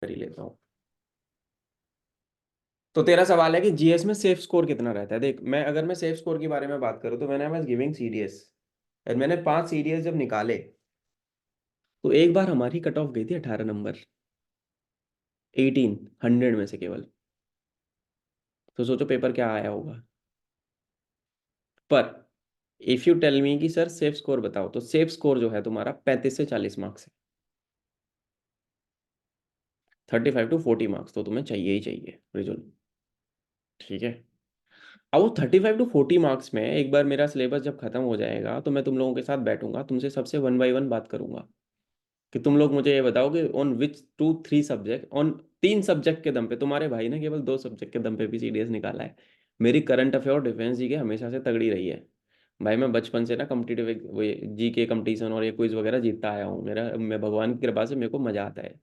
कर ही लेता हूँ। तो तेरा सवाल है कि जीएस में सेफ स्कोर कितना रहता है। देख, अगर मैं सेफ स्कोर के बारे में बात करूँ तो मैंने आई वाज गिविंग सीडीएस, और मैंने 5 सीडीएस जब निकाले तो एक बार हमारी कट ऑफ गई थी 18 नंबर, 100 में से केवल। तो सोचो पेपर क्या आया होगा। पर इफ यू टेल मी कि सर सेफ स्कोर बताओ, तो सेफ स्कोर जो है तुम्हारा 35 से 40 मार्क्स है। 35 to 40 मार्क्स तो तुम्हें चाहिए ही चाहिए रिजल्ट। ठीक है। अब वो 35 to 40 मार्क्स में एक बार मेरा सिलेबस जब खत्म हो जाएगा तो मैं तुम लोगों के साथ बैठूंगा, तुमसे सबसे 1 by 1 बात करूंगा कि तुम लोग मुझे ये बताओ कि on which 2 3 subject, on 3 subject के दम पे, तुम्हारे भाई ने केवल 2 सब्जेक्ट के दम पे भी सीडीएस निकाला है। मेरी करंट अफेयर और डिफेंस जी के हमेशा से तगड़ी रही है। भाई मैं बचपन से ना कम्पिटिटिव जी के कंपटीशन और ये क्विज वगैरह जीतता आया हूँ। मैं भगवान की कृपा से मेरे को मजा आता है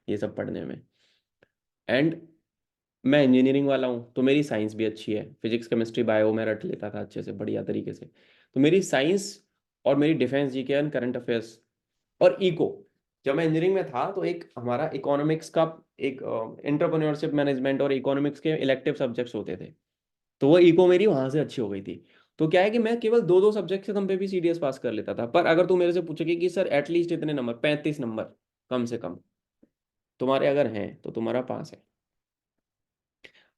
ये सब पढ़ने में। एंड मैं इंजीनियरिंग वाला हूँ तो मेरी साइंस भी अच्छी है, फिजिक्स केमिस्ट्री बायो मैं रट लेता था अच्छे से बढ़िया तरीके से। तो मेरी साइंस और मेरी डिफेंस जी के एंड करंट अफेयर्स और इको, जब मैं इंजीनियरिंग में था तो एक हमारा इकोनॉमिक्स का एक एंटरप्रेन्योरशिप मैनेजमेंट और इकोनॉमिक्स के इलेक्टिव सब्जेक्ट्स होते थे। तो वो इको मेरी वहां से अच्छी हो गई थी। तो क्या है कि मैं केवल 2 2 सब्जेक्ट से कम पे भी सीडीएस पास कर लेता था। पर अगर तू मेरे से पूछेगी कि सर एटलीस्ट इतने नंबर, 35 नंबर कम से कम तुम्हारे अगर हैं तो तुम्हारा पास है।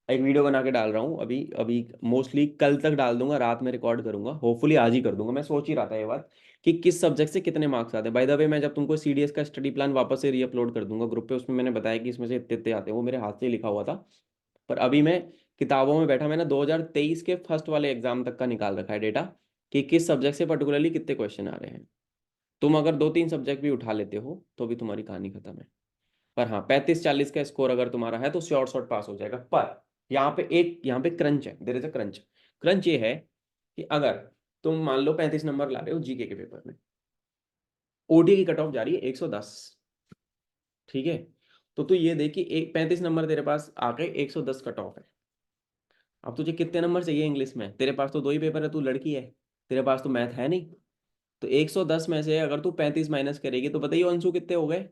एक वीडियो बना के डाल रहा हूँ अभी अभी, मोस्टली कल तक डाल दूंगा, रात में रिकॉर्ड करूंगा, होपफुल्ली आज ही कर दूंगा। मैं सोच ही रहा था ये बात कि किस सब्जेक्ट से कितने मार्क्स आते हैं। बाय द वे, मैं जब तुमको सीडीएस का स्टडी प्लान वापस से रीअपलोड कर दूंगा ग्रुप पे, उसमें मैंने बताया कि इसमें से इतने इतने आते हैं, वो मेरे हाथ से ही लिखा हुआ था। पर अभी मैं किताबों में बैठा, मैंने 2023 के फर्स्ट वाले एग्जाम तक का निकाल रखा है डेटा कि किस सब्जेक्ट से पर्टिकुलरली कितने क्वेश्चन आ रहे हैं। तुम अगर 2 3 सब्जेक्ट भी उठा लेते हो तो भी तुम्हारी कहानी खत्म है। पर हाँ, 35 40 का स्कोर अगर तुम्हारा है तो शॉर्ट शॉर्ट पास हो जाएगा। पर यहाँ पे क्रंच है, there is a crunch. Crunch ये है कि अगर तुम मान लो 35 नंबर ला रहे हो जीके के पेपर में, ओटी की कट ऑफ जा रही है 110। ठीक है। तो तू ये देख कि एक 35 नंबर तेरे पास आके 110 कट ऑफ है। अब तुझे कितने नंबर चाहिए इंग्लिश में? तेरे पास तो 2 ही पेपर है, तू लड़की है, तेरे पास तो मैथ है नहीं। तो 110 में से अगर तू 35 माइनस करेगी तो बताइए अंशु कितने हो गए?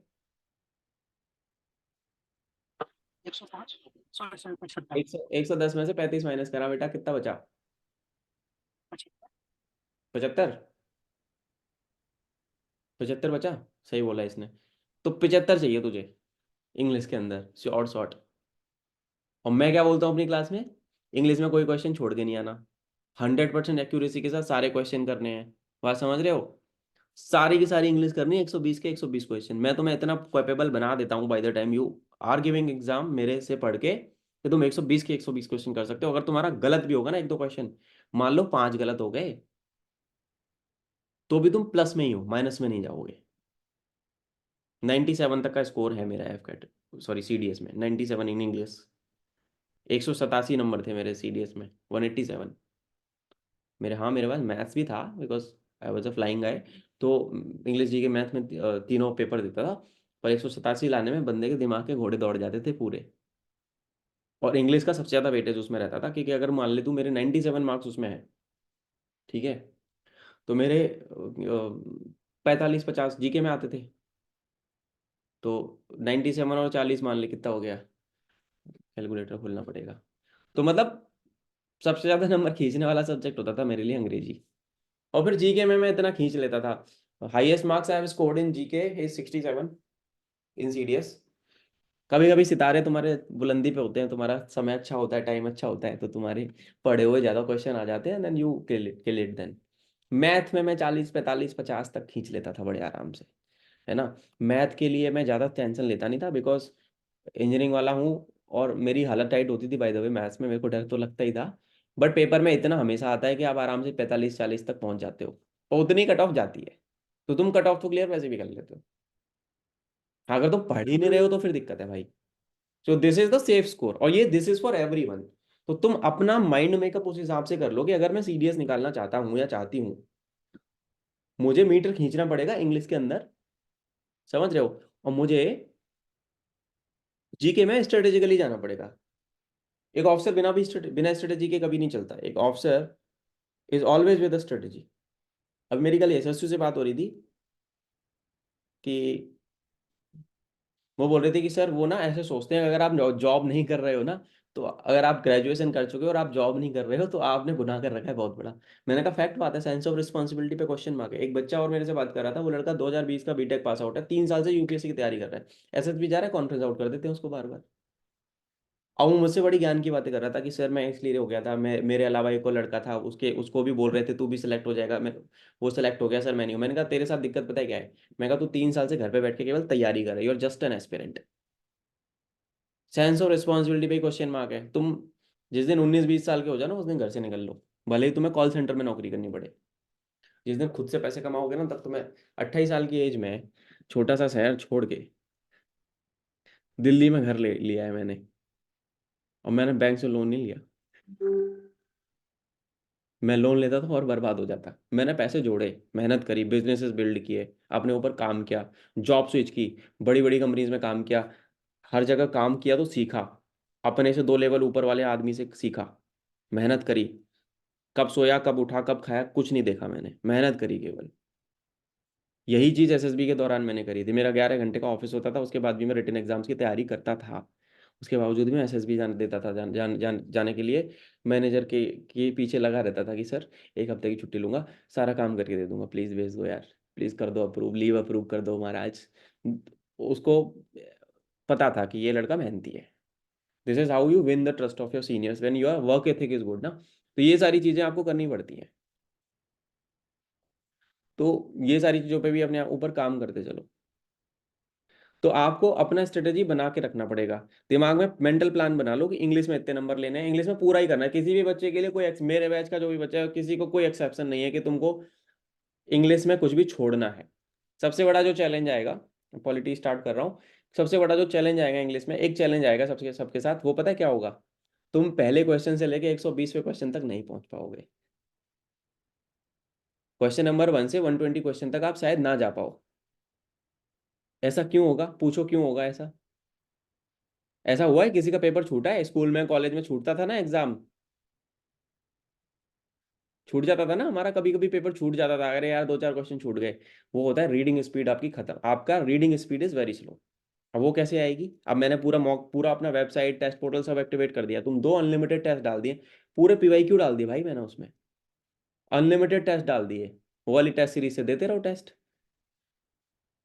105। Sorry sorry 75। 110 में से 35 माइनस करा बेटा, कितना बचा? 75। 75 बचा। सही बोला इसने। तो 75 चाहिए तुझे इंग्लिश के अंदर शॉर्ट शॉर्ट। और मैं क्या बोलता हूँ अपनी क्लास में, इंग्लिश में कोई क्वेश्चन छोड़ के नहीं आना, 100% एक्यूरेसी के साथ सारे क्वेश्चन करने हैं। बात समझ रहे हो? सारी की सारी इंग्लिश करनी है, 120 के 120 क्वेश्चन। मैं तुम्हें इतना कैपेबल बना देता हूँ by the time you are giving exam मेरे से पढ़ के, कि तुम 120 के 120 क्वेश्चन कर सकते हो। अगर तुम्हारा गलत भी होगा ना 1 2 क्वेश्चन, मान लो 5 गलत हो गए, तो भी तुम प्लस में ही हो, माइनस में नहीं जाओगे। 97 तक का स्कोर है मेरा एफ कैट, सॉरी सीडीएस में 97 इन इंग्लिश। 187 नंबर थे मेरे सीडीएस में, 187 मेरे। हाँ, मेरे पास मैथ्स भी था because I was a flying guy. तो इंग्लिश जी के मैथ में तीनों पेपर देता था। पर 187 लाने में बंदे के दिमाग के घोड़े दौड़ जाते थे पूरे। और इंग्लिश का सबसे ज़्यादा वेटेज उसमें रहता था, क्योंकि अगर मान ले तू मेरे 97 मार्क्स उसमें है, ठीक है, तो मेरे 45 50 जीके में आते थे। तो 97 और 40 मान ले कितना हो गया, कैलकुलेटर खोलना पड़ेगा। तो मतलब सबसे ज्यादा नंबर खींचने वाला सब्जेक्ट होता था मेरे लिए अंग्रेजी। और फिर जीके में मैं इतना खींच लेता था। Highest marks I have scored in GK is 67 in CDS. कभी कभी सितारे तुम्हारे बुलंदी पे होते हैं, तुम्हारा समय अच्छा होता है, टाइम अच्छा होता है, तो तुम्हारे पढ़े हुए ज्यादा क्वेश्चन आ जाते हैं, then you kill it then. Math में मैं 40 45 50 तक खींच लेता था बड़े आराम से, है ना। मैथ के लिए मैं ज़्यादा टेंशन लेता नहीं था बिकॉज इंजीनियरिंग वाला हूँ, और मेरी हालत टाइट होती थी बाय द वे मैथ्स में, मेरे को डर तो लगता ही था। बट पेपर में इतना हमेशा आता है कि आप आराम से 45 40 तक पहुंच जाते हो, और उतनी कट ऑफ जाती है। तो तुम कट ऑफ तो क्लियर वैसे भी कर लेते हो। अगर तुम पढ़ ही नहीं रहे हो तो फिर दिक्कत है भाई। So this is the safe score, और ये दिस इज फॉर एवरीवन। तो तुम अपना माइंड मेकअप उस हिसाब से कर लो कि अगर मैं सीडीएस निकालना चाहता हूँ या चाहती हूँ, मुझे मीटर खींचना पड़ेगा इंग्लिश के अंदर, समझ रहे हो, और मुझे जीके में स्ट्रेटेजिकली जाना पड़ेगा। एक ऑफिसर बिना स्ट्रेटेजी के कभी नहीं चलता। एक officer is always with strategy. अब मेरी कल यशस्वी से बात हो रही थी कि वो बोल रहे थे कि सर वो ना ऐसे सोचते हैं अगर आप जॉब नहीं कर रहे हो ना, तो अगर आप ग्रेजुएशन कर चुके हो और आप जॉब नहीं कर रहे हो तो आपने गुनाह कर रखा है बहुत बड़ा। मैंने कहा फैक्ट बात है, सेंस ऑफ रिस्पॉन्सिबिलिटी पे क्वेश्चन मार्क है। एक बच्चा और मेरे से बात कर रहा था, वो लड़का 2020 का बीटेक पास आउट है, 3 साल से यूपीएससी की तैयारी कर रहा है। एसएसबी जा रहा है, कॉन्फ्रेंस आउट कर देते हैं उसको बार बार। और वो मुझसे बड़ी ज्ञान की बातें कर रहा था कि सर मैं इसलिए हो गया था, मैं मेरे अलावा एक और लड़का था, उसके उसको भी बोल रहे थे तू भी सिलेक्ट हो जाएगा, मैं वो सिलेक्ट हो गया सर मैं नहीं हूँ। मैंने कहा तेरे साथ दिक्कत पता है क्या है? मैं कहा तू 3 साल से घर पे बैठ के केवल तैयारी कर रही है, और जस्ट एन एस्पिरेंट। सेंस और रिस्पॉन्सिबिलिटी पे क्वेश्चन मार्क है। तुम जिस दिन 19-20 साल के हो जाओ ना, उस दिन घर से निकल लो, भले ही तुम्हें कॉल सेंटर में नौकरी करनी पड़े। जिस दिन खुद से पैसे कमाओगे ना, तब तुम्हें 28 साल की एज में छोटा सा शहर छोड़ के दिल्ली में घर ले लिया है मैंने, और मैंने बैंक से लोन नहीं लिया। मैं लोन लेता था और बर्बाद हो जाता। मैंने पैसे जोड़े, मेहनत करी, बिजनेसेस बिल्ड किए, अपने ऊपर काम किया, जॉब स्विच की, बड़ी बड़ी कंपनीज में काम किया, हर जगह काम किया तो सीखा, अपने से 2 लेवल ऊपर वाले आदमी से सीखा, मेहनत करी। कब सोया, कब उठा, कब खाया, कुछ नहीं देखा मैंने, मेहनत करी केवल। यही चीज़ एसएसबी के दौरान मैंने करी थी। मेरा 11 घंटे का ऑफिस होता था, उसके बाद भी मैं रिटन एग्जाम्स की तैयारी करता था। उसके बावजूद भी मैं एसएसबी जाने देता था, जाने के लिए मैनेजर के पीछे लगा रहता था कि सर 1 हफ्ते की छुट्टी लूंगा, सारा काम करके दे दूंगा, प्लीज़ भेज दो यार, प्लीज़ कर दो अप्रूव, लीव अप्रूव कर दो महाराज। उसको पता था कि ये लड़का मेहनती है। This is how you win the trust of your seniors, when your work ethic is good ना। तो ये सारी चीज़ें आपको करनी पड़ती हैं। तो ये सारी चीज़ों पे भी अपने ऊपर काम करते चलो। तो आपको अपना स्ट्रेटेजी बना के रखना पड़ेगा। दिमाग में मेंटल प्लान बना लो कि इंग्लिश में इतने नंबर लेने हैं, इंग्लिश में पूरा ही करना है। किसी भी बच्चे के लिए कोई मेरे बैच का जो भी बच्चा है, किसी को कोई एक्सेप्शन नहीं है कि तुमको इंग्लिश में कुछ भी छोड़ना है। सबसे बड़ा जो चैलेंज आएगा, पॉलिटी स्टार्ट कर रहा हूँ, सबसे बड़ा जो चैलेंज आएगा इंग्लिश में, एक चैलेंज आएगा सबके सबके साथ, वो पता है क्या होगा? तुम पहले क्वेश्चन से लेके 120वें क्वेश्चन तक नहीं पहुंच पाओगे। क्वेश्चन नंबर 1 से 120 क्वेश्चन तक आप शायद ना जा पाओ। ऐसा क्यों होगा? पूछो क्यों होगा ऐसा? ऐसा हुआ है किसी का पेपर छूटा है? स्कूल में कॉलेज में छूटता था ना एग्जाम, छूट जाता था ना हमारा, कभी कभी पेपर छूट जाता था, अरे यार 2-4 क्वेश्चन छूट गए। वो होता है रीडिंग स्पीड आपकी खत्म, आपका reading speed is very slow. अब वो कैसे आएगी? अब मैंने पूरा मॉक, पूरा अपना वेबसाइट टेस्ट पोर्टल सब एक्टिवेट कर दिया, तुम 2 अनलिमिटेड टेस्ट डाल दिए, पूरे पीवाईक्यू डाल दिए भाई मैंने उसमें, अनलिमिटेड टेस्ट डाल दिए। वो वाली टेस्ट सीरीज से देते रहो टेस्ट।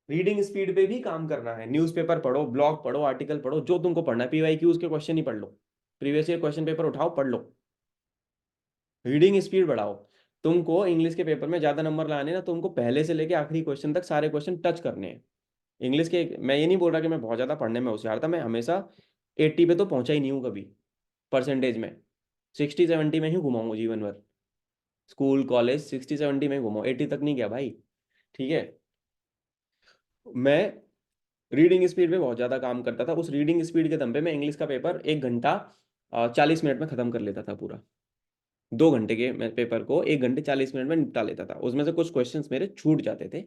रीडिंग स्पीड पे भी काम करना है, न्यूज़पेपर पढ़ो, ब्लॉग पढ़ो, आर्टिकल पढ़ो, जो तुमको पढ़ना है, पीवाईक्यूज के क्वेश्चन ही पढ़ लो, प्रीवियस ईयर क्वेश्चन पेपर उठाओ पढ़ लो। रीडिंग स्पीड बढ़ाओ। तुमको इंग्लिश के पेपर में ज्यादा नंबर लाने ना, तुमको पहले से लेके आखिरी क्वेश्चन तक सारे क्वेश्चन टच करने हैं। इंग्लिश के, मैं ये नहीं बोल रहा कि मैं बहुत ज्यादा पढ़ने में होशियार था, मैं हमेशा 80 पे तो पहुंचा ही नहीं हूँ कभी, परसेंटेज में 60-70 में ही घुमाऊंगा जीवन भर। स्कूल कॉलेज 60-70 में घुमाऊँ, 80 तक नहीं गया भाई। ठीक है। मैं रीडिंग स्पीड पे बहुत ज़्यादा काम करता था, उस रीडिंग स्पीड के दम पे मैं इंग्लिश का पेपर 1 घंटा 40 मिनट में ख़त्म कर लेता था पूरा। 2 घंटे के मैं पेपर को 1 घंटे 40 मिनट में निपटा लेता था। उसमें से कुछ क्वेश्चंस मेरे छूट जाते थे,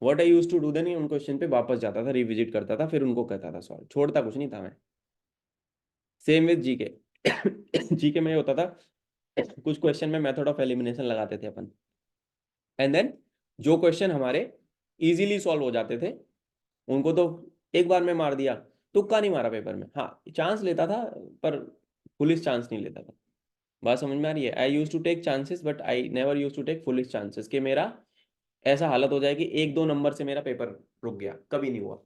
what I use to do then, उन क्वेश्चन पे वापस जाता था, रिविजिट करता था, फिर उनको कहता था सॉल्व, छोड़ता कुछ नहीं था मैं। Same with GK. जीके में ये होता था, कुछ क्वेश्चन में मेथड ऑफ एलिमिनेशन लगाते थे अपन, एंड देन जो क्वेश्चन हमारे इजीली सॉल्व हो जाते थे, उनको तो एक बार में मार दिया। तुक्का नहीं मारा पेपर में, हाँ चांस लेता था, पर पुलिस चांस नहीं लेता था। बात समझ में आ रही है? I use to take chances but I never use to take foolish chances, कि मेरा ऐसा हालत हो जाए कि 1-2 नंबर से मेरा पेपर रुक गया, कभी नहीं हुआ।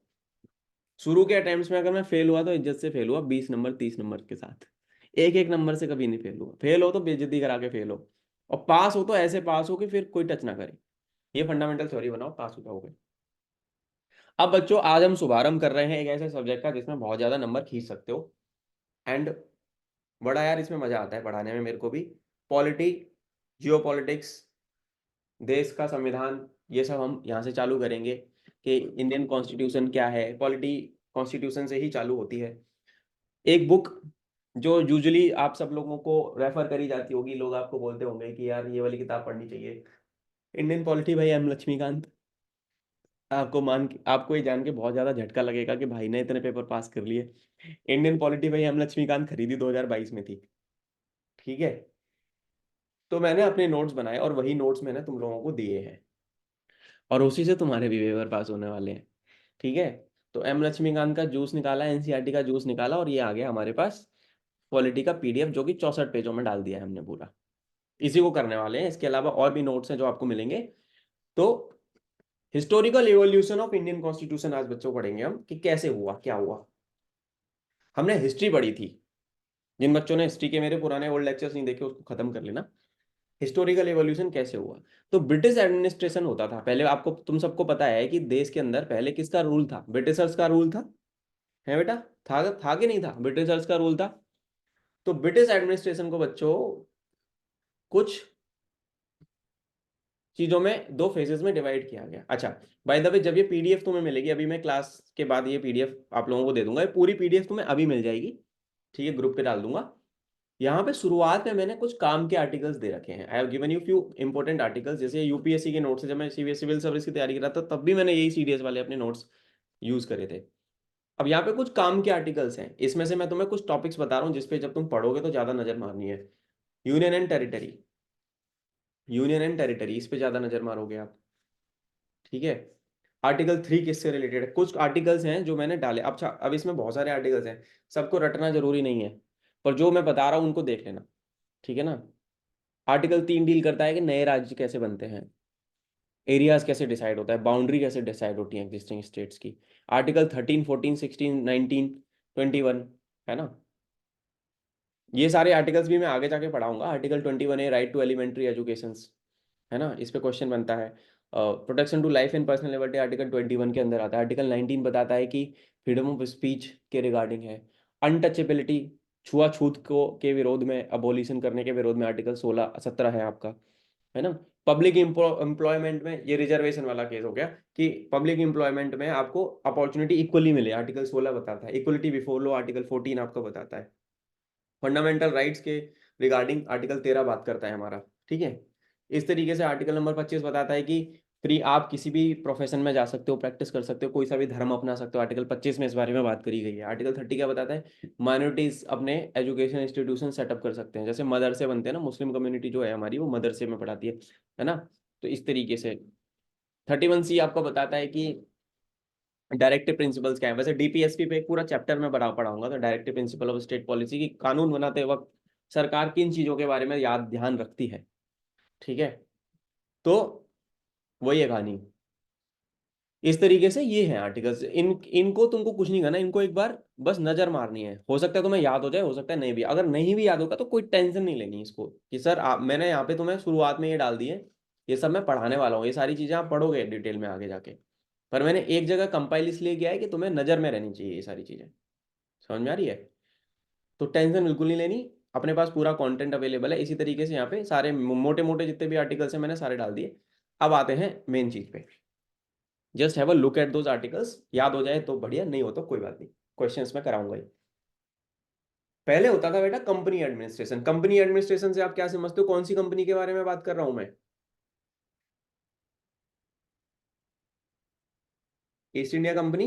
शुरू के अटेम्प्ट्स में अगर मैं फेल हुआ तो इज्जत से फेल हुआ, 20 नंबर 30 नंबर के साथ, एक एक नंबर से कभी नहीं फेल हुआ। फेल हो तो बेइज्जती करा के फेल हो, और पास हो तो ऐसे पास हो कि फिर कोई टच ना करे। ये फंडामेंटल थ्योरी बनाओ, पास हो जाओगे। अब बच्चों, आज हम शुभारंभ कर रहे हैं एक ऐसे सब्जेक्ट का जिसमें बहुत ज्यादा नंबर खींच सकते हो, एंड बड़ा यार इसमें मजा आता है पढ़ाने में मेरे को भी। पॉलिटी, जियो पॉलिटिक्स, देश का संविधान, ये सब हम यहाँ से चालू करेंगे कि इंडियन कॉन्स्टिट्यूशन क्या है। पॉलिटी कॉन्स्टिट्यूशन से ही चालू होती है। एक बुक जो यूजुअली आप सब लोगों को रेफर करी जाती होगी, लोग आपको बोलते होंगे कि यार ये वाली किताब पढ़नी चाहिए, इंडियन पॉलिटी भाई एम लक्ष्मीकांत। आपको ये जान के बहुत ज्यादा झटका लगेगा कि भाई ने इतने पेपर पास कर लिए। इंडियन पॉलिटी भाई एम लक्ष्मीकांत खरीदी 2022 में थी। ठीक है। तो मैंने अपने नोट्स बनाए और वही नोट्स मैंने तुम लोगों को दिए हैं, और उसी से तुम्हारे भी पेपर पास होने वाले हैं। ठीक है। तो एम लक्ष्मीकांत का जूस निकाला, एनसीईआरटी का जूस निकाला, और ये आ गया हमारे पास पॉलिटी का पीडीएफ, जो कि 64 पेजों में डाल दिया है हमने पूरा। इसी को करने वाले हैं, इसके अलावा और भी नोट्स हैं जो आपको मिलेंगे। तो historical evolution of Indian constitution आज बच्चों पढ़ेंगे हम, कि कैसे हुआ, क्या हुआ। हमने हिस्ट्री पढ़ी थी, जिन बच्चों ने हिस्ट्री के मेरे पुराने ओल्ड लेक्चर्स नहीं देखे उसको खत्म कर लेना। हिस्टोरिकल एवोल्यूशन कैसे हुआ, तो ब्रिटिश एडमिनिस्ट्रेशन होता था पहले। आपको, तुम सबको पता है कि देश के अंदर पहले किसका रूल था? ब्रिटिशर्स का रूल था, है बेटा? था कि नहीं था? ब्रिटिशर्स का रूल था। तो ब्रिटिश एडमिनिस्ट्रेशन को बच्चों कुछ चीजों में, दो फेजेस में डिवाइड किया गया। अच्छा, बाय द वे, जब ये पीडीएफ तुम्हें मिलेगी, अभी मैं क्लास के बाद ये पीडीएफ आप लोगों को दे दूंगा, ये पूरी पीडीएफ तुम्हें अभी मिल जाएगी, ठीक है, ग्रुप पे डाल दूंगा। यहाँ पे शुरुआत में मैंने कुछ काम के आर्टिकल्स दे रखे हैं। I have given you few important articles, जैसे यूपीएससी के नोट्स, जब मैं सिविल सर्विस की तैयारी कर रहा था तब भी मैंने यही सीडीएस वाले अपने नोट्स यूज करे थे। अब यहाँ पे कुछ काम के आर्टिकल्स हैं, इसमें से मैं तुम्हें कुछ टॉपिक्स बता रहा हूँ जिसपे जब तुम पढ़ोगे तो ज्यादा नजर मारनी है। Union and territory, union and territory, इस पे ज्यादा नजर मारोगे आप, ठीक है। आर्टिकल 3 किससे रिलेटेड है? कुछ आर्टिकल्स हैं जो मैंने डाले। अब इसमें बहुत सारे आर्टिकल्स हैं, सबको रटना जरूरी नहीं है, पर जो मैं बता रहा हूँ उनको देख लेना, ठीक है ना। आर्टिकल 3 डील करता है कि नए राज्य कैसे बनते हैं, एरियाज कैसे डिसाइड होता है, बाउंड्री कैसे डिसाइड होती है एग्जिस्टिंग स्टेट्स की। आर्टिकल 13, 14, 16, 19, 21, है ना। ये सारे आर्टिकल्स भी मैं आगे जाके पढ़ाऊंगा। Article 21A, right to elementary education, है ना, इस पे क्वेश्चन बनता है। Protection to life and personal liberty article 21 के अंदर आता है। आर्टिकल 19 बताता है कि फ्रीडम ऑफ स्पीच के रिगार्डिंग है। अनटचेबिलिटी, छुआछूत को के विरोध में, अबोलिशन करने के विरोध में आर्टिकल 16-17 है आपका, है ना। पब्लिक एम्प्लॉयमेंट में, ये रिजर्वेशन वाला केस हो गया कि पब्लिक एम्प्लॉयमेंट में आपको अपॉर्चुनिटी इक्वली मिले, आर्टिकल 16 बताता है। इक्वलिटी बिफोर लॉ, आर्टिकल 14 आपको बताता है। फंडामेंटल राइट्स के रिगार्डिंग आर्टिकल 13 बात करता है हमारा, ठीक है। इस तरीके से आर्टिकल नंबर 25 बताता है कि फ्री, आप किसी भी प्रोफेशन में जा सकते हो, प्रैक्टिस कर सकते हो, कोई सा भी धर्म अपना सकते हो। आर्टिकल 25 में इस बारे में बात करी गई है। आर्टिकल 30 क्या बताता है? माइनॉरिटीज अपने एजुकेशन इंस्टीट्यूशन सेटअप कर सकते हैं, जैसे मदरसे बनते हैं ना, मुस्लिम कम्युनिटी जो है हमारी वो मदरसे में पढ़ाती है ना। तो इस तरीके से 31C आपको बताता है कि डायरेक्टिव प्रिंसिपल्स क्या है। वैसे डीपीएसपी पे एक पूरा चैप्टर में पढ़ाऊंगा, तो directive principle of state policy की, कानून बनाते वक्त सरकार किन चीजों के बारे में याद ध्यान रखती है, ठीक है। तो वही है कहानी। इस तरीके से ये है आर्टिकल्स। इनको तुमको कुछ नहीं करना, इनको एक बार बस नजर मारनी है। हो सकता है तुम्हें याद हो जाए, हो सकता है नहीं भी। अगर नहीं भी याद होगा तो कोई टेंशन नहीं लेनी इसको, कि सर मैंने यहाँ पे तुम्हें शुरुआत में ये डाल दिए, ये सब मैं पढ़ाने वाला हूँ, ये सारी चीजें आप पढ़ोगे डिटेल में आगे जाके। पर मैंने एक जगह कंपाइल इसलिए किया है कि तुम्हें नजर में रहनी चाहिए ये सारी चीजें। समझ में आ रही है? तो टेंशन बिल्कुल नहीं लेनी, अपने पास पूरा कंटेंट अवेलेबल है। इसी तरीके से यहाँ पे सारे मोटे मोटे जितने भी आर्टिकल्स हैं मैंने सारे डाल दिए। अब आते हैं मेन चीज पे। Just have a look at those articles, याद हो जाए तो बढ़िया, नहीं हो तो कोई बात नहीं, क्वेश्चंस में कराऊंगा ही। पहले होता था बेटा कंपनी एडमिनिस्ट्रेशन। कंपनी एडमिनिस्ट्रेशन से आप क्या समझते हो? कौन सी कंपनी के बारे में बात कर रहा हूं मैं? East India company.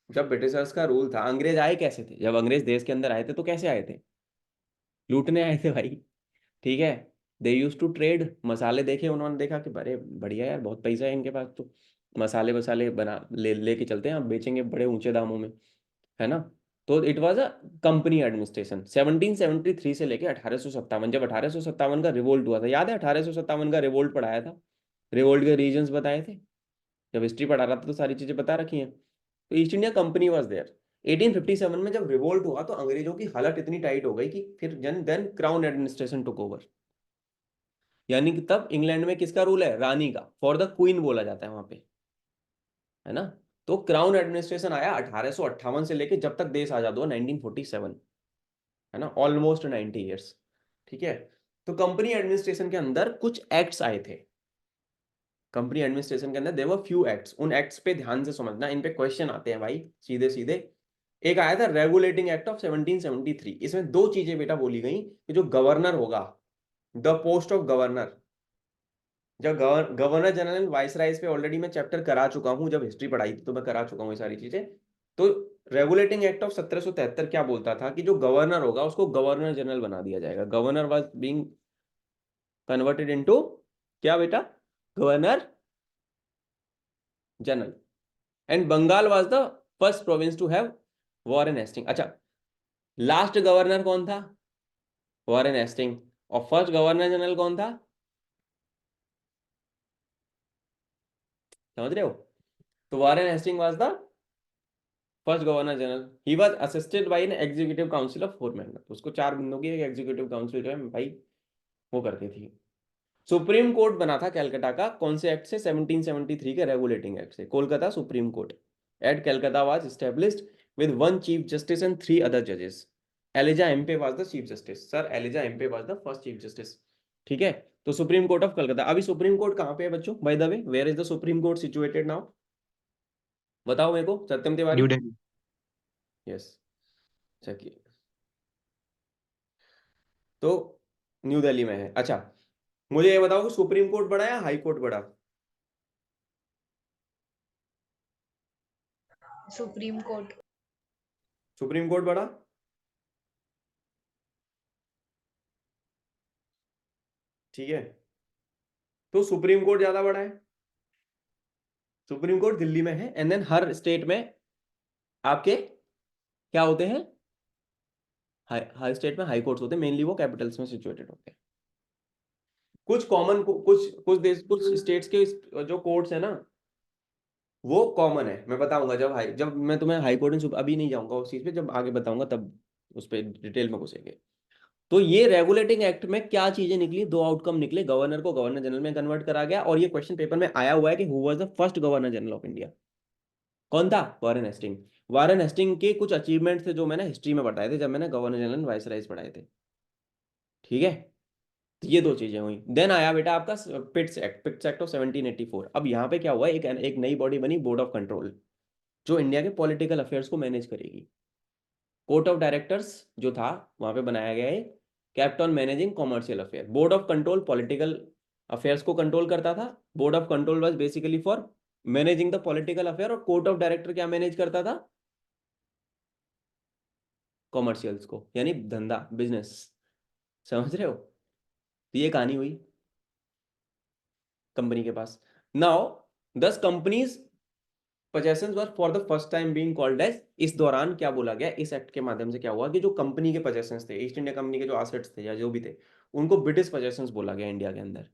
जब ब्रिटिशर्स का रूल था, अंग्रेज आए कैसे थे? जब अंग्रेज देश के अंदर आए थे तो कैसे आए थे? लूटने आए थे भाई, ठीक है। दे यूज टू ट्रेड। मसाले देखे उन्होंने, देखा कि बड़े बढ़िया यार, बहुत पैसा है इनके पास, तो मसाले वसाले बना लेके चलते हैं, आप बेचेंगे बड़े ऊंचे दामों में, है ना। तो it was a company administration. 1773 से लेके 1857, जब 1857 का रिवोल्ट हुआ था, याद है? 1857 का रिवोल्ट पढ़ाया था, रिवोल्ट के रीजंस बताए थे। जब हिस्ट्री पढ़ा रहा था तो सारी चीजें बता रखी हैं। तो East India Company was there. 1857 में जब रिवोल्ट हुआ तो अंग्रेजों की हालत इतनी टाइट हो गई कि फिर जन then crown administration took over. यानी कि तब इंग्लैंड में किसका रूल है? रानी का, फॉर द क्वीन बोला जाता है वहां पे, है ना। तो क्राउन एडमिनिस्ट्रेशन आया 1858 से लेके जब तक देश आजाद हुआ 1947, है ना, ऑलमोस्ट 90 ईयर्स, ठीक है। तो कंपनी एडमिनिस्ट्रेशन के अंदर कुछ एक्ट्स आए थे। कंपनी एडमिनिस्ट्रेशन के अंदर देयर वर फ्यू एक्ट्स। उन एक्ट्स पे ध्यान से समझना, इन पे क्वेश्चन आते हैं भाई सीधे सीधे। एक आया था रेगुलेटिंग एक्ट ऑफ 1773। इसमें दो चीजें बेटा बोली गई कि जो गवर्नर होगा, द पोस्ट ऑफ गवर्नर, जब गवर्नर जनरल वाइसराइज पे ऑलरेडी मैं चैप्टर करा चुका हूं, जब हिस्ट्री पढ़ाई थी तो मैं करा चुका हूं ये सारी चीजें। तो रेगुलेटिंग एक्ट ऑफ 1773 क्या बोलता था कि जो गवर्नर होगा उसको गवर्नर जनरल बना दिया जाएगा। Governor was being converted into क्या बेटा? Governor general. And Bengal was the first province to have Warren Hasting. अच्छा, लास्ट गवर्नर कौन था? Warren Hasting. और फर्स्ट गवर्नर जनरल कौन था? समझ रहे हो? तो Warren Hasting was the first governor general. He was assisted by an executive council of 4 member. उसको 4 बंदों की एक एग्जीक्यूटिव काउंसिल जो है भाई वो करती थी। सुप्रीम कोर्ट बना था कलकत्ता का कौन से एक्ट से? 1773 के रेगुलेटिंग एक्ट से। Kolkata supreme court at Calcutta was established with one chief justice and 3 other जजेस। Elijah Impey was the chief justice. Sir Elijah Impey was the first chief justice. ठीक है, तो सुप्रीम कोर्ट ऑफ कलकत्ता। अभी supreme court कहाँ पे है बच्चों? By the way, where is the supreme court situated now? बताओ मेरे को सत्यम तिवारी। न्यू दिल्ली। यस, चलिए। तो न्यू दिल्ली में है। अच्छा, मुझे ये बताओ कि सुप्रीम कोर्ट बड़ा या हाई कोर्ट बड़ा? Supreme court. सुप्रीम कोर्ट बड़ा। ठीक है, तो सुप्रीम कोर्ट ज्यादा बड़ा है। सुप्रीम कोर्ट दिल्ली में है, एंड देन हर स्टेट में आपके क्या होते हैं? हर स्टेट में हाई कोर्ट्स होते हैं, मेनली वो कैपिटल्स में सिचुएटेड होते हैं। कुछ कॉमन, कुछ कुछ देश, कुछ स्टेट्स के जो कोर्ट्स है ना वो कॉमन है। मैं बताऊंगा जब मैं तुम्हें हाई कोर्ट में, अभी नहीं जाऊंगा उस चीज पे, जब आगे बताऊंगा तब उस पर डिटेल में घुसेंगे। तो ये रेगुलेटिंग एक्ट में क्या चीजें निकली? 2 आउटकम निकले। गवर्नर को गवर्नर जनरल में कन्वर्ट करा गया, और ये क्वेश्चन पेपर में आया हुआ है कि who was the first governor general of India? कौन था? Warren Hasting. वॉरेन हेस्टिंग के कुछ अचीवमेंट थे जो मैंने हिस्ट्री में बताए थे जब मैंने गवर्नर जनरल वाइसरायज पढ़ाए थे। ठीक है, तो ये 2 चीजें हुई। देन आया बेटा आपका पिट्स एक्ट ऑफ 1784। अब यहाँ पे क्या हुआ, एक नई बॉडी बनी, बोर्ड ऑफ कंट्रोल, जो इंडिया के पॉलिटिकल अफेयर्स को मैनेज करेगी। कोर्ट ऑफ डायरेक्टर्स जो था वहां पे बनाया गया है kept on managing commercial affair. Board of control political affairs को कंट्रोल करता था। Board of control was basically for managing the political affair, और कोर्ट ऑफ डायरेक्टर क्या मैनेज करता था? कॉमर्शियल्स को, यानी धंधा, बिजनेस। समझ रहे हो? तो ये कहानी हुई कंपनी के पास। Now 10 companies possessions were for the first time being called as। इस दौरान क्या बोला गया, इस एक्ट के माध्यम से क्या हुआ कि जो कंपनी के possessions थे, ईस्ट इंडिया कंपनी के जो एसेट्स थे या जो भी थे, उनको ब्रिटिश possessions बोला गया इंडिया के अंदर।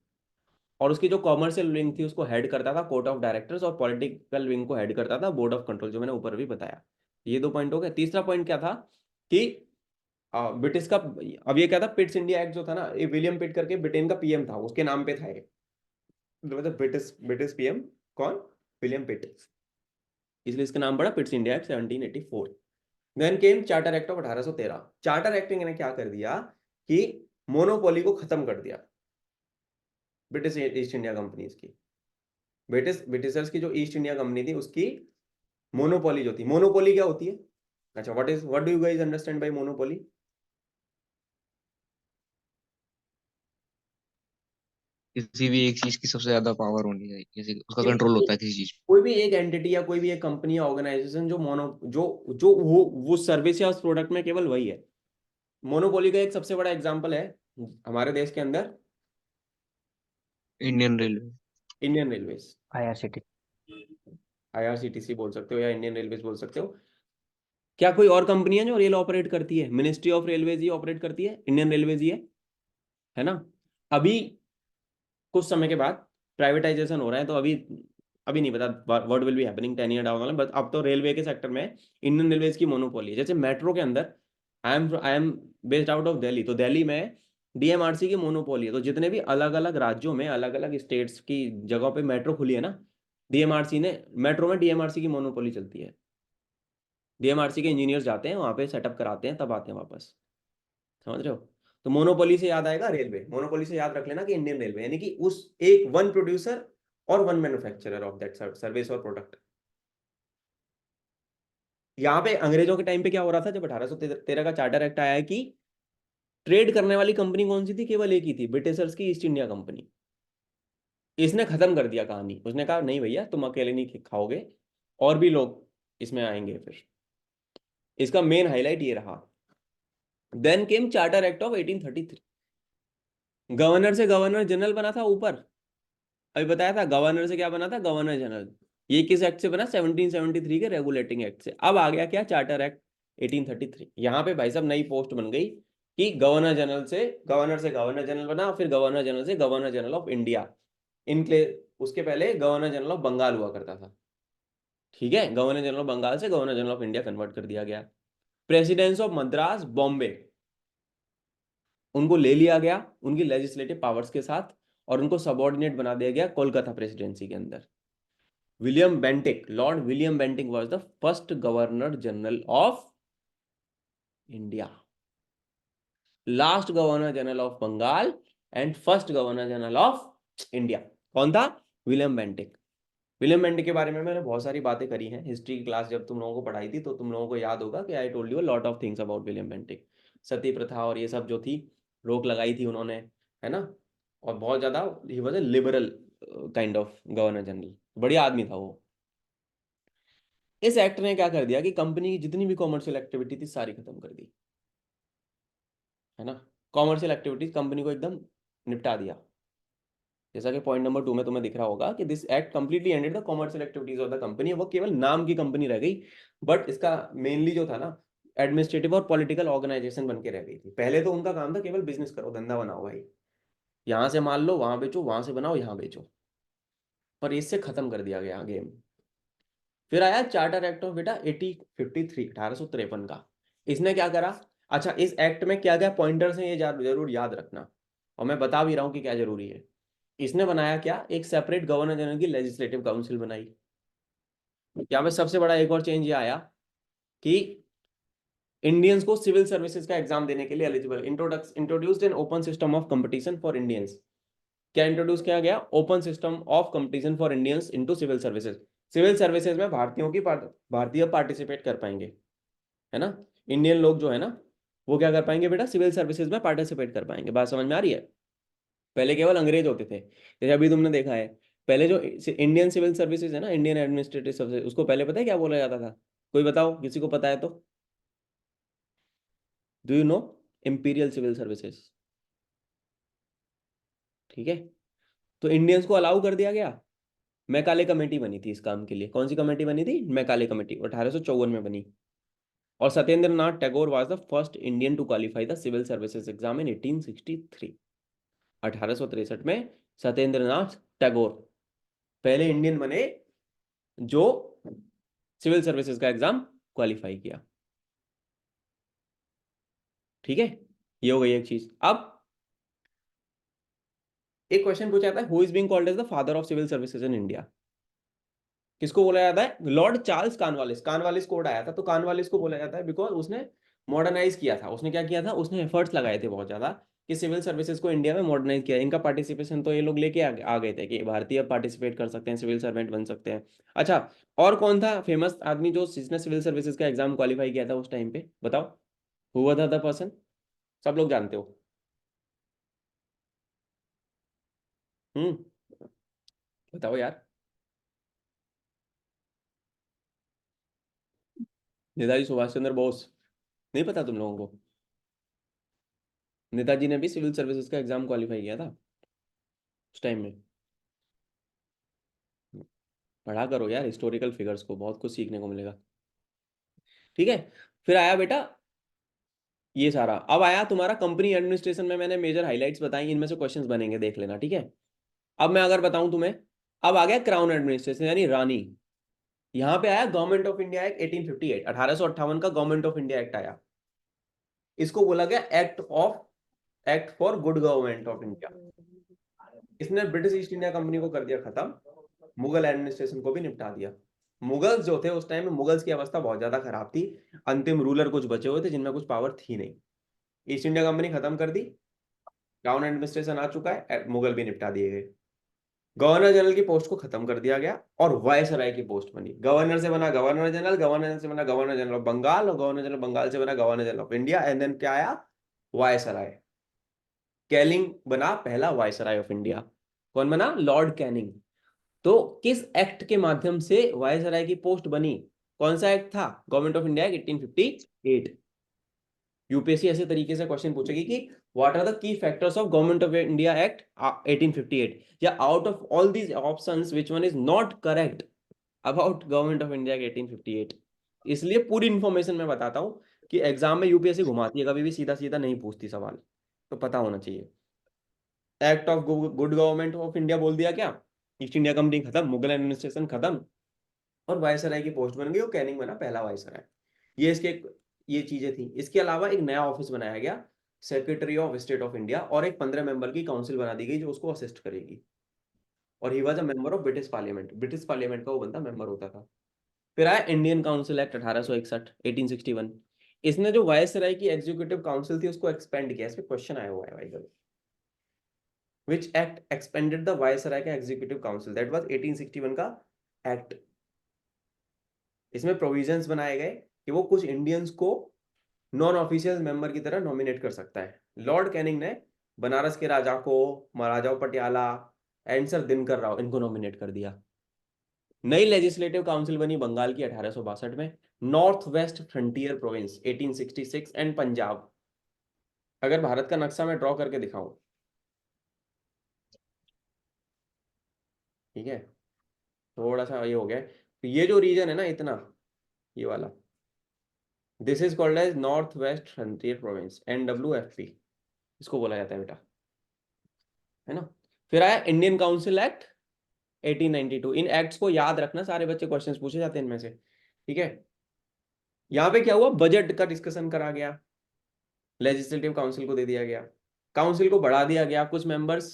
और उसकी जो कॉमर्शियल विंग थी उसको हेड करता था कोर्ट ऑफ डायरेक्टर्स, और पॉलिटिकल विंग को हेड करता था बोर्ड ऑफ कंट्रोल, जो मैंने ऊपर भी बताया। ये 2 पॉइंट हो गए। तीसरा पॉइंट क्या था कि ब्रिटिश का, अब ये क्या था, पिट्स इंडिया एक्ट जो था ना, ये विलियम पिट करके ब्रिटेन का पीएम था, उसके नाम पे था ये। मतलब ब्रिटिश ब्रिटिश पीएम कौन? William Pitt. इसलिए इसका नाम पड़ा Pitt's India act 1784। Then came charter act of 1813। Charter act ने क्या कर दिया कि मोनोपोली को खत्म कर दिया ब्रिटिश ईस्ट इंडिया कंपनीज की। ब्रिटिशर्स की जो ईस्ट इंडिया कंपनी थी उसकी मोनोपोली जो थी। मोनोपोली क्या होती है? अच्छा, what do you guys understand by monopoly? किसी भी एक चीज की सबसे ज्यादा पावर होनी चाहिए, किसी उसका कंट्रोल होता है किसी चीज कोई भी एक एंटिटी या कोई भी एक कंपनी या ऑर्गेनाइजेशन जो मोनो जो वो सर्विस या उस प्रोडक्ट में केवल वही है। मोनोपोली का एक सबसे बड़ा एग्जांपल है हमारे देश के अंदर पे। Indian railway. Indian railways. IRCT. IRCTC बोल सकते हो या इंडियन रेलवेज बोल सकते हो। क्या कोई और कंपनी है जो रेल ऑपरेट करती है? Ministry of railways he operate करती है, इंडियन रेलवेज ही है ना। अभी कुछ समय के बाद प्राइवेटाइजेशन हो रहा है, तो अभी अभी नहीं पता what will be happening 10 year down the line, but अब तो रेलवे के सेक्टर में इंडियन रेलवेज की मोनोपोली है। जैसे मेट्रो के अंदर I am based out of Delhi, तो दिल्ली में डीएमआरसी की मोनोपोली है। तो जितने भी अलग अलग राज्यों में अलग अलग स्टेट्स की जगहों पे मेट्रो खुली है ना, डीएमआरसी ने, मेट्रो में डीएमआरसी की मोनोपोली चलती है। डीएमआरसी के इंजीनियर्स जाते हैं वहां पे, सेटअप कराते हैं, तब आते हैं वापस। समझ रहे हो? तो मोनोपोली से याद आएगा रेलवे। मोनोपोली से याद रख लेना कि इंडियन रेलवे, यानी कि उस एक वन प्रोड्यूसर और one manufacturer of that service और प्रोडक्ट। यहाँ पे अंग्रेजों के टाइम पे क्या हो रहा था, जब 1813 का चार्टर एक्ट आया है कि ट्रेड करने वाली कंपनी कौन सी थी? केवल एक ही थी, ब्रिटिशर्स की ईस्ट इंडिया कंपनी। इसने खत्म कर दिया कहानी। उसने कहा नहीं भैया, तुम अकेले नहीं खाओगे, और भी लोग इसमें आएंगे। फिर इसका मेन हाईलाइट ये रहा। Then came charter act of 1833। Governor से गवर्नर जनरल बना था ऊपर, अभी बताया था। गवर्नर से क्या बना था? Governor general. ये किस एक्ट से बना? 1773 के रेगुलेटिंग एक्ट से। अब आ गया क्या? Charter act 1833। यहाँ पे भाई साहब नई पोस्ट बन गई कि गवर्नर जनरल से गवर्नर जनरल बना, फिर गवर्नर जनरल से गवर्नर जनरल ऑफ इंडिया। इनके उसके पहले गवर्नर जनरल ऑफ बंगाल हुआ करता था, ठीक है। गवर्नर जनरल ऑफ बंगाल से governor general of India convert कर दिया गया। प्रेसिडेंस ऑफ मद्रास बॉम्बे, उनको ले लिया गया उनकी लेजिस्लेटिव पावर्स के साथ, और उनको सबऑर्डिनेट बना दिया गया कोलकाता प्रेसिडेंसी के अंदर। William Bentinck, Lord William Bentinck was the first governor general of India, last governor general of Bengal and first governor general of India. कौन था? William Bentinck. विलियम बेंटिक के बारे में मैंने बहुत सारी बातें करी हैं हिस्ट्री की क्लास जब तुम लोगों को पढ़ाई थी, तो तुम लोगों को याद होगा कि I told you a lot of things about William Bentinck. Sati प्रथा और ये सब जो थी, रोक लगाई थी उन्होंने, है ना। और बहुत ज्यादा he was a liberal kind of governor general, बढ़िया आदमी था वो। इस एक्ट ने क्या कर दिया कि कंपनी की जितनी भी कॉमर्शियल एक्टिविटी थी सारी खत्म कर दी, है ना। कॉमर्शियल एक्टिविटीज कंपनी को एकदम निपटा दिया। जैसा कि पॉइंट नंबर 2 में तुम्हें दिख रहा होगा कि this act completely ended the commercial activities of the company. वो केवल नाम की कंपनी रह गई, बट इसका मेनली जो था ना, एडमिनिस्ट्रेटिव और पॉलिटिकल ऑर्गेनाइजेशन बन के रह गई थी। पहले तो उनका काम था केवल बिजनेस करो, धंधा बनाओ भाई, यहाँ से माल लो वहां बेचो, वहां से बनाओ यहाँ बेचो, पर इससे खत्म कर दिया गया गेम। फिर आया चार्टर एक्ट ऑफ बेटा 1853 का। इसने क्या करा? अच्छा, इस एक्ट में क्या क्या पॉइंटर्स हैं ये जरूर याद रखना, और मैं बता भी रहा हूँ कि क्या जरूरी है। इसने बनाया क्या? एक सेपरेट गवर्नर जनरल की लेजिस्लेटिव काउंसिल बनाई। यहाँ पे सबसे बड़ा एक और चेंज ये आया कि इंडियंस को सिविल सर्विसेज का एग्जाम देने के लिए eligible, introduced an open system of competition for Indians. क्या इंट्रोड्यूस किया गया? Open system of competition for Indians into civil services. सिविल सर्विसेज में भारतीय पार्टिसिपेट कर पाएंगे, है ना। इंडियन लोग जो है ना, वो क्या कर पाएंगे बेटा? सिविल सर्विसेज में पार्टिसिपेट कर पाएंगे। बात समझ में आ रही है? पहले केवल अंग्रेज होते थे, जैसे अभी तुमने देखा है। पहले जो इंडियन सिविल सर्विसेज है ना, इंडियन एडमिनिस्ट्रेटिव सर्विसेज, उसको पहले पता है क्या बोला जाता था? कोई बताओ, किसी को पता है तो? Do you know? Imperial civil services, ठीक है। तो इंडियंस को अलाउ कर दिया गया। मैकाले कमेटी बनी थी इस काम के लिए। कौन सी कमेटी बनी थी? मैकाले कमेटी, 1854 में बनी। और Satyendra Nath Tagore was the first Indian to qualify the civil services exam in 1863। 1863 में सत्येंद्र नाथ टैगोर पहले इंडियन बने जो सिविल सर्विसेज का एग्जाम क्वालिफाई किया, ठीक है। ये हो गई एक चीज। अब एक क्वेश्चन पूछा जाता है, who is being called as the father of civil services in India? किसको बोला जाता है? Lord Charles Cornwallis. Cornwallis code आया था, तो कॉर्नवालिस को बोला जाता है बिकॉज उसने मॉडर्नाइज किया था। उसने क्या किया था? उसने एफर्ट्स लगाए थे बहुत ज्यादा कि सिविल सर्विसेज को इंडिया में मॉडर्नाइज किया। इनका पार्टिसिपेशन तो ये लोग लेके आ गए थे कि भारतीय पार्टिसिपेट कर सकते हैं, सिविल सर्वेंट बन सकते हैं। अच्छा, और कौन था फेमस आदमी जो जिसने सिविल सर्विसेज का एग्जाम क्वालिफाई किया था उस टाइम पे? बताओ, हु था द पर्सन? सब लोग जानते हो। हम्म, बताओ यार। नेताजी सुभाष चंद्र बोस। नहीं पता तुम लोगों को? नेताजी ने भी सिविल सर्विसेज का एग्जाम क्वालिफाई किया था उस टाइम में। पढ़ा करो यार हिस्टोरिकल फिगर्स को, बहुत कुछ सीखने को मिलेगा, ठीक है। फिर आया बेटा ये सारा। अब आया तुम्हारा कंपनी एडमिनिस्ट्रेशन में मैंने मेजर हाइलाइट्स बताई, इनमें से क्वेश्चंस बनेंगे, देख लेना, ठीक है। अब मैं अगर बताऊं तुम्हें, अब आ गया क्राउन एडमिनिस्ट्रेशन यानी रानी। यहाँ पे आया गवर्नमेंट ऑफ इंडिया एक्ट 1858, 1858 का गवर्नमेंट ऑफ इंडिया एक्ट आया। इसको बोला गया act for good government of India. इसने ब्रिटिश ईस्ट इंडिया कंपनी को कर दिया खत्म, मुगल एडमिनिस्ट्रेशन को भी निपटा दिया। मुगल्स जो थे उस टाइम में, मुगल्स की अवस्था बहुत ज्यादा खराब थी। अंतिम रूलर कुछ बचे हुए थे जिनमें कुछ पावर थी नहीं। ईस्ट इंडिया कंपनी खत्म कर दी, क्राउन एडमिनिस्ट्रेशन आ चुका है, मुगल भी निपटा दिए गए। गवर्नर जनरल की पोस्ट को खत्म कर दिया गया और वायसराय की पोस्ट बनी। गवर्नर से बना गवर्नर जनरल, गवर्नर जनरल से बना गवर्नर जनरल ऑफ बंगाल, और गवर्नर जनरल बंगाल से बना governor general of India. And then क्या आया? वायसराय। कैनिंग बना पहला वायसराय ऑफ इंडिया। कौन बना? Lord Canning. तो किस एक्ट के माध्यम से वायसराय की पोस्ट बनी? कौन सा एक्ट था? Government of India 1858। यूपीएससी ऐसे तरीके से क्वेश्चन पूछेगी कि what are the key factors of government of India act 1858, या out of all these options which one is not correct. About government of India 1858। इसलिए पूरी इंफॉर्मेशन मैं बताता हूँ कि एग्जाम में यूपीएससी घुमाती है, कभी भी सीधा सीधा नहीं पूछती सवाल, तो पता होना चाहिए। Act of good government of India बोल दिया क्या, ईस्ट इंडिया कंपनी खत्म, मुगल एडमिनिस्ट्रेशन खत्म, और वायसराय की पोस्ट बन गई और कैनिंग बना पहला वायसराय। ये इसके ये चीजें थी। इसके अलावा एक नया ऑफिस बनाया गया, secretary of state of India, और एक 15 मेंबर की काउंसिल बना दी गई जो उसको असिस्ट करेगी। और he was a member of British parliament, British parliament का वो बंदा मेंबर होता था। फिर आया इंडियन काउंसिल एक्ट 1861, 1861। इसने जो वायसराय की एग्जीक्यूटिव काउंसिल थी उसको एक्सपेंड किया। इस पे क्वेश्चन आया हुआ है भाई, which act expanded the viceroy का एग्जीक्यूटिव काउंसिल, दैट वाज 1861 का एक्ट। इसमें प्रोविजंस बनाए गए कि वो कुछ इंडियंस को नॉन ऑफिशियल मेंबर की तरह नॉमिनेट कर सकता है। लॉर्ड कैनिंग ने बनारस के राजा को, महाराजा पटियाला एंड सर दिनकर राव, इनको नॉमिनेट कर दिया। नई लेजिस्लेटिव काउंसिल बनी बंगाल की 1862 में। North west frontier province 1866 and Punjab. अगर भारत का नक्शा मैं ड्रॉ करके दिखाऊं, ठीक है, थोड़ा सा ये हो गया, तो ये जो रीजन है ना इतना, ये वाला, this is called as north west frontier province, NWFP इसको बोला जाता है बेटा, है ना। फिर आया इंडियन काउंसिल एक्ट 1892। इन एक्ट्स को याद रखना, सारे बच्चे क्वेश्चंस पूछे जाते हैं इनमें से, ठीक है। यहाँ पे क्या हुआ, बजट का डिस्कशन करा गया, लेजिस्लेटिव काउंसिल को दे दिया गया, काउंसिल को बढ़ा दिया गया, कुछ members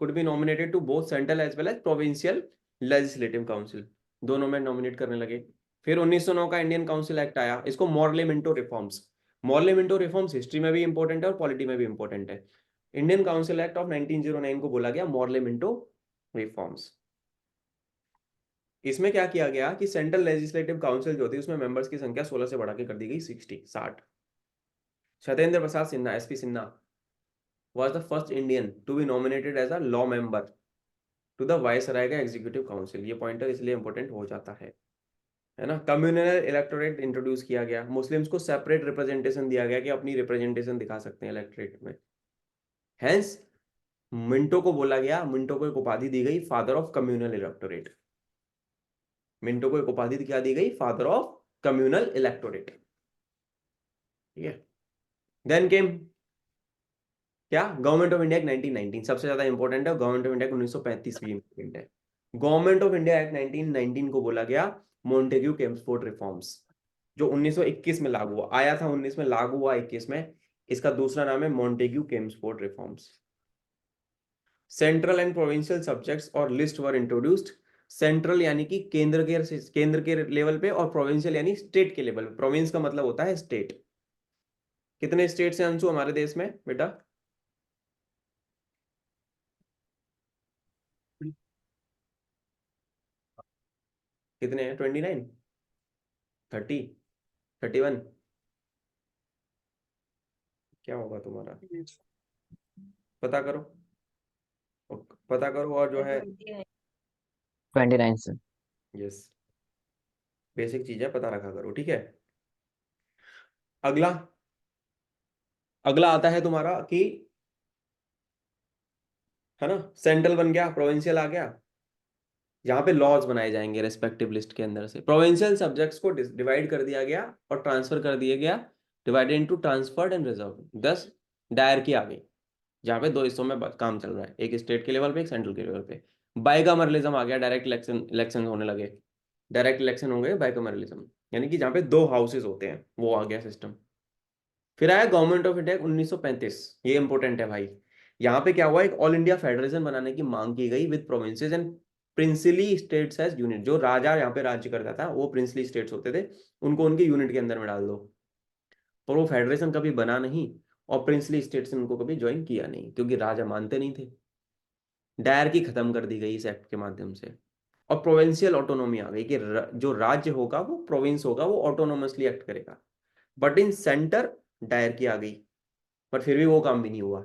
could be nominated to both central as well as provincial legislative council, दोनों में नॉमिनेट करने लगे। फिर 1909 का इंडियन काउंसिल एक्ट आया, इसको Morley Minto reforms, Morley Minto reforms history में भी इंपॉर्टेंट है और पॉलिटी में भी इंपॉर्टेंट है। इंडियन काउंसिल एक्ट ऑफ 1909 को बोला गया मॉर्ले मिंटो रिफॉर्म्स। इसमें क्या किया गया कि सेंट्रल लेजिस्लेटिव काउंसिल जो थी उसमें मेंबर्स की संख्या 16 से बढ़ा के कर दी गई 60। Satyendra Prasad Sinha, SP Sinha was the first Indian to be nominated as a law member to the viceroy का एग्जीक्यूटिव काउंसिल। ये पॉइंटर इसलिए इंपॉर्टेंट हो जाता है ना। कम्युनल इलेक्टोरेट इंट्रोड्यूस किया गया, मुस्लिम्स को सेपरेट रिप्रेजेंटेशन दिया गया कि अपनी रिप्रेजेंटेशन दिखा सकते हैं इलेक्टोरेट में। हेंस मिंटो को बोला गया, मिंटो को एक उपाधि दी गई father of communal electorate. Minto को एक उपाधि क्या दी गई, फादर ऑफ कम्युनल इलेक्टोरेट, ठीक है। देन केम क्या, गवर्नमेंट ऑफ इंडिया एक्ट 1919 सबसे ज्यादा इंपॉर्टेंट है, गवर्नमेंट ऑफ इंडिया 1935 भी इंपॉर्टेंट है। गवर्नमेंट ऑफ इंडिया एक्ट 1919 को बोला गया मॉन्टेग्यू केम्सफोर्ड रिफॉर्म्स, जो 1921 में लागू हुआ, आया था 19 में, लागू हुआ 21 में। इसका दूसरा नाम है Montagu Chelmsford reforms. Central and provincial subjects और लिस्ट वर इंट्रोड्यूस्ड। सेंट्रल यानी कि केंद्र के लेवल पे, और प्रोविंशियल यानी स्टेट के लेवल पे। प्रोविंस का मतलब होता है स्टेट। कितने स्टेट्स हैं अंशु हमारे देश में बेटा? कितने हैं? 29, 30, 31? क्या होगा तुम्हारा, पता करो, पता करो। और जो है 29 से। यस, बेसिक चीज है, पता रखा करो, ठीक है। अगला अगला आता है तुम्हारा कि, है ना, सेंट्रल बन गया, प्रोविंशियल आ गया। यहाँ पे लॉज बनाए जाएंगे रेस्पेक्टिव लिस्ट के अंदर से। प्रोविंशियल सब्जेक्ट्स को डिवाइड कर दिया गया और ट्रांसफर कर दिया गया, divided into transferred and reserve. 10 dyarchy आ गई, जहाँ पे दो हिस्सों में काम चल रहा है, एक स्टेट के लेवल पे, एक सेंट्रल के लेवल पे। बाइकामरलिज्म आ गया, डायरेक्ट इलेक्शन होने लगे, डायरेक्ट इलेक्शन हो गए बाइकामरलिज्म, यानी कि जहाँ पे दो हाउसेज होते हैं, वो आ गया सिस्टम। फिर आया गवर्नमेंट ऑफ इंडिया 1935। ये इंपॉर्टेंट है भाई। यहाँ पे क्या हुआ, एक ऑल इंडिया फेडरेशन बनाने की मांग की गई with provinces and princely states as unit. जो राजा यहाँ पे राज्य करता था वो प्रिंसली स्टेट्स होते थे, उनको उनके यूनिट के अंदर में डाल दो। पर वो फेडरेशन कभी बना नहीं, और प्रिंसली स्टेट्स ने उनको कभी ज्वाइन किया नहीं, क्योंकि राजा मानते नहीं थे। डायरकी खत्म कर दी गई इस एक्ट के माध्यम से, और प्रोविंशियल ऑटोनॉमी आ गई कि जो राज्य होगा वो प्रोविंस होगा, वो ऑटोनोमसली एक्ट करेगा। बट इन सेंटर डायरकी आ गई, पर फिर भी वो काम भी नहीं हुआ।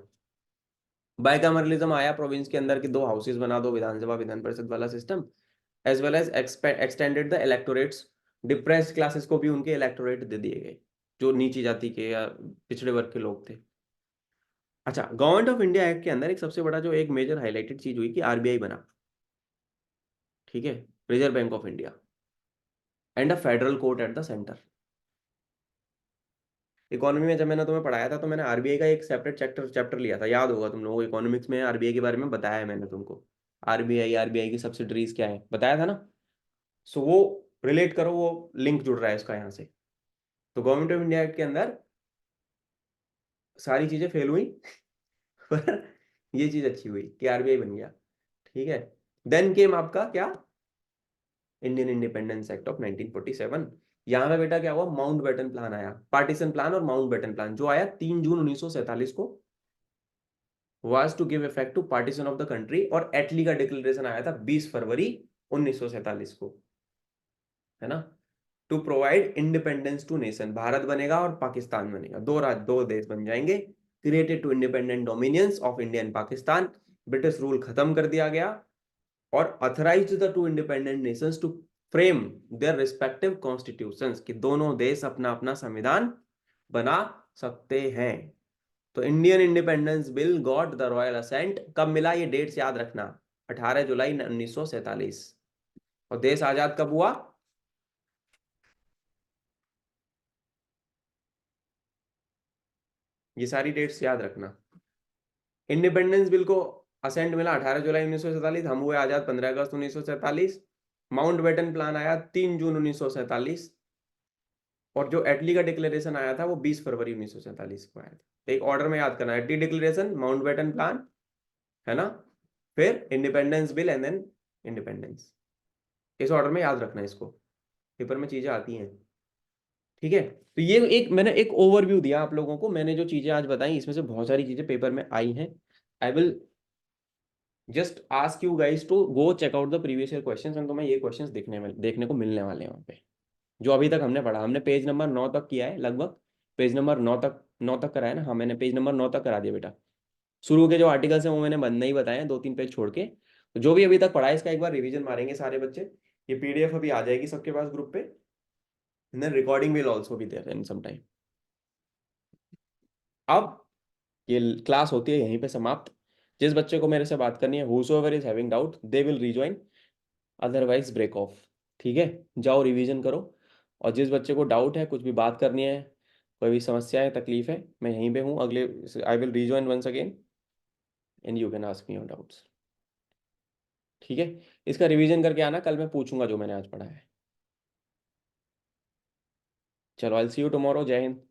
बाइकामरलिज्म आया, प्रोविंस के अंदर के दो हाउसेस बना दो, विधानसभा विधान परिषद वाला system, as well as extended the electorates. Depressed classes को भी उनके इलेक्टोरेट दे दिए गए, जो नीची जाति के या पिछड़े वर्ग के लोग थे। अच्छा, गवर्नमेंट ऑफ इंडिया एक्ट के अंदर एक सबसे बड़ा जो एक मेजर हाईलाइटेड चीज हुई कि RBI बना, ठीक है, reserve bank of India. And a federal court at the centre. Economy में जब मैंने तुम्हें पढ़ाया था तो मैंने आरबीआई का एक सेपरेट चैप्टर लिया था, याद होगा तुम लोगों को। इकोनॉमिक्स में आरबीआई के बारे में बताया है मैंने तुमको। आरबीआई की सब्सिडरीज क्या है बताया था ना। सो वो रिलेट करो, वो लिंक जुड़ रहा है इसका यहाँ से। तो गवर्नमेंट ऑफ इंडिया एक्ट के अंदर सारी चीजें फेल हुई पर ये चीज अच्छी हुई कि आरबीआई बन गया। ठीक है। देन केम आपका क्या, इंडियन इंडिपेंडेंस एक्ट ऑफ 1947। यहाँ पे बेटा क्या हुआ, माउंटबेटन प्लान आया, पार्टीशन प्लान और माउंटबेटन प्लान जो आया 3 जून 1947 को, was to give effect to partition of the country. और एटली का डिक्लेरेशन आया था 20 फरवरी 1947 को, है ना। To provide independence to nation, Bharat बनेगा और पाकिस्तान बनेगा, दो राज्य दो देश बन जाएंगे। Created two independent dominions of India and Pakistan, British rule खत्म कर दिया गया। और authorise the two independent nations to frame their respective constitutions, कि दोनों देश अपना अपना संविधान बना सकते हैं। तो Indian independence bill got the royal assent कब मिला, ये डेट्स याद रखना, 18 जुलाई 1947। और देश आजाद कब हुआ, ये सारी डेट्स याद रखना। इंडिपेंडेंस बिल को असेंट मिला 18 जुलाई 1947, हम हुए आजाद 15 अगस्त 1947। माउंटबेटन प्लान आया 3 जून 1947। और जो एटली का डिक्लेरेशन आया था वो 20 फरवरी 1947 को आया था। एक ऑर्डर में याद करना, एटली डिक्लेरेशन, माउंटबेटन प्लान, है ना, फिर independence bill and then independence. इस ऑर्डर में याद रखना इसको, पेपर में चीजें आती हैं। ठीक है। तो ये एक मैंने एक ओवरव्यू दिया आप लोगों को, मैंने जो चीजें आज बताई इसमें से बहुत सारी चीजें पेपर में आई हैं। I will just ask you guys to go check out the previous year questions, and तुम्हें ये क्वेश्चंस देखने को मिलने वाले हैं वहाँ पे। जो अभी तक हमने पढ़ा, हमने पेज नंबर 9 तक किया है लगभग, पेज नंबर 9 तक कराया ना, हाँ मैंने पेज नंबर 9 तक करा दिया बेटा। शुरू के जो आर्टिकल्स हैं वो मैंने बंद नहीं बताए हैं, 2-3 पेज छोड़ के। तो जो भी अभी तक पढ़ा है इसका एक बार रिवीजन मारेंगे सारे बच्चे। ये पीडीएफ अभी आ जाएगी सबके पास ग्रुप पे, and then recording will also be there in some time. अब ये क्लास होती है यहीं पे समाप्त। जिस बच्चे को मेरे से बात करनी है, whosoever is having doubt they will rejoin, otherwise break off। ठीक है, जाओ रिवीजन करो। और जिस बच्चे को डाउट है, कुछ भी बात करनी है, कोई भी समस्या है, तकलीफ है, मैं यहीं पे हूँ अगले, I will rejoin once again and you can ask me your doubts. ठीक है, इसका रिवीजन करके आना, कल मैं पूछूंगा जो मैंने आज पढ़ा है। चलो, I will see you tomorrow. जय हिंद।